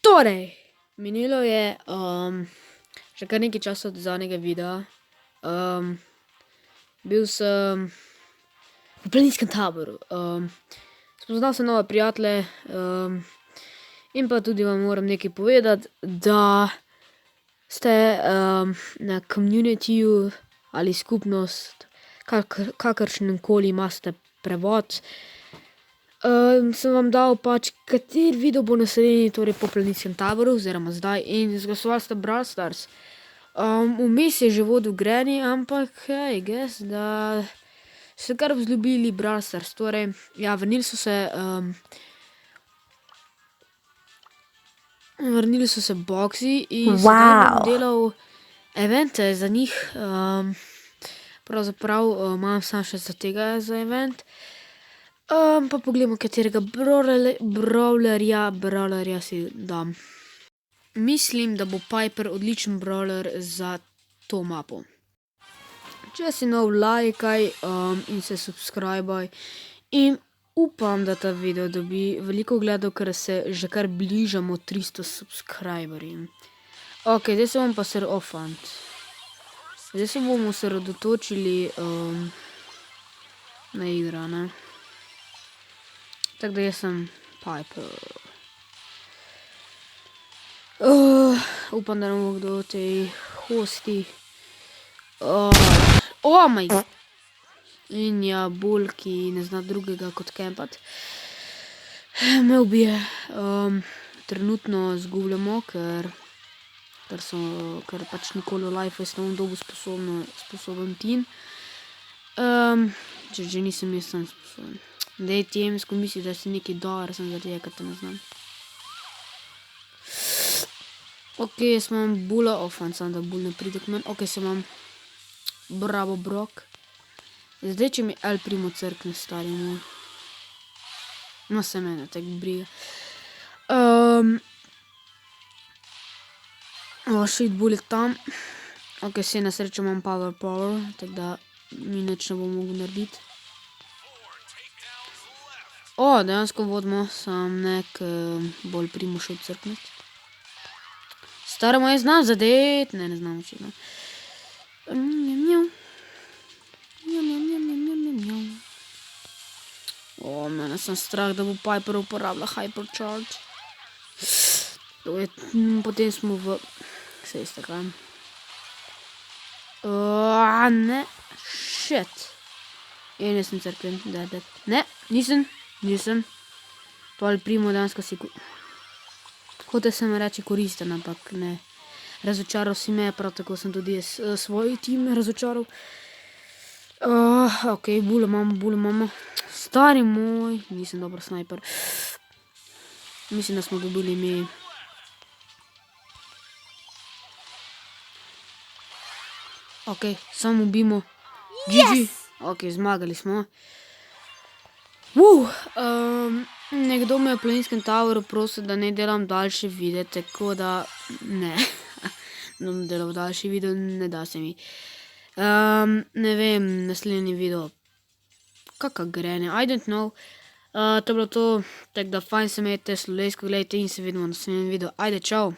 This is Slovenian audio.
Torej, minilo je še kar nekaj časa od zadnjega videa. Bil sem v planinskem taboru. Spoznal sem nove prijatelje in pa tudi vam moram nekaj povedati, da ste na communityju ali skupnost, kakršenkoli imate prevod, sem vam dal pač, kateri video bo naslednji, torej po planinskem taboru oziroma zdaj, in izglasovali ste Brawl Stars. Vmes je že vodil Granny, ampak hej, guess, da so kar vzljubili Brawl Stars. Torej, ja, vrnili so se boksi in sedaj bom delal evente za njih. Pravzaprav imam samo še za tega za event. Pa pogledamo, katerega brawlerja si dam. Mislim, da bo Piper odličen brawler za to mapo. Če si nov, lajkaj in se subscribaj. In upam, da ta video dobi veliko ogledov, ker se že kar bližamo 300 subscriberjem. Ok, zdaj se bom pa zdaj se bomo osredotočili na igro, ne. Tako da jaz sem Piper. Upam, da ne bo kdo v tej hosti. Oh my god. In ja, Bull, ki ne zna drugega kot campat, me ubije. Trenutno zgubljamo, ker pač nikoli v life ne bom dobil sposoben tin. Če že nisem jaz sam sposoben. Dej temsko misli, da si nekaj dober, sem zaradi tega, ker te ne znam. Ok, jaz imam Bulla, sam da Bull ne pride k meni. Ok, se imam Bravo Brock. Zdaj, če mi El Primo crkne, stari moj. No, se mene tako briga. Shit, Bull je tam. Ok, se na srečo imam power, tako da mi nič ne bom mogel narediti. Dejansko vodimo, sam nek bolj Primo šel crkniti. Stara moja znam zadet, ne znam očitno. Mene sem strah, da bo Piper uporabila Hypercharge. Potem smo v... Sej ste kaj. Ne, shit. In jaz sem crkven, ne, nisem. To El Primo dejansko si... Hotel sem reči koristen, ampak ne. Razočaral si me, prav tako sem tudi jaz svoj tim razočaral. Ok, Bull imamo. Stari moj, nisem dober snajper. Mislim, da smo dobili ime. Ok, samo ubimo. GG. Ok, zmagali smo. Nekdo me je v planinskem taboru prosil, da ne delam daljše videe, tako da ne. Ne bom delal daljši video, ne da se mi. Ne vem, naslednji video. Kaka Granny, I don't know. To je bilo to, tako da fajn se imejte, slovejsko gledajte in se vidimo v naslednjem videu. Ajde, čau.